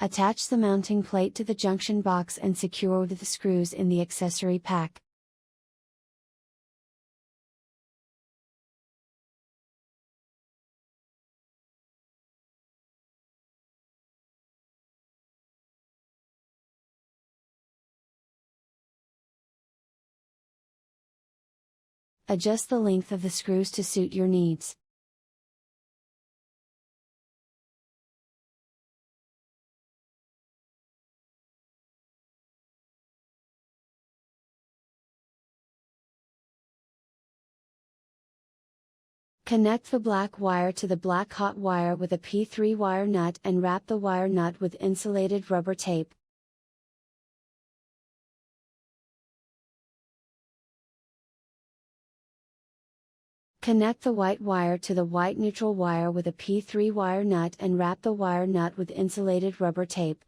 Attach the mounting plate to the junction box and secure with the screws in the accessory pack. Adjust the length of the screws to suit your needs. Connect the black wire to the black hot wire with a P3 wire nut and wrap the wire nut with insulated rubber tape. Connect the white wire to the white neutral wire with a P3 wire nut and wrap the wire nut with insulated rubber tape.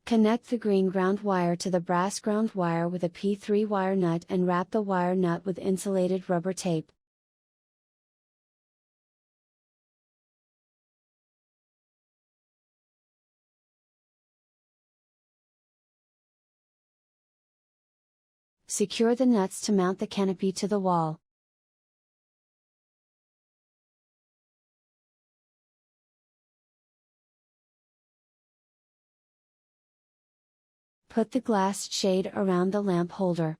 Connect the green ground wire to the brass ground wire with a P3 wire nut and wrap the wire nut with insulated rubber tape. Secure the nuts to mount the canopy to the wall. Put the glass shade around the lamp holder.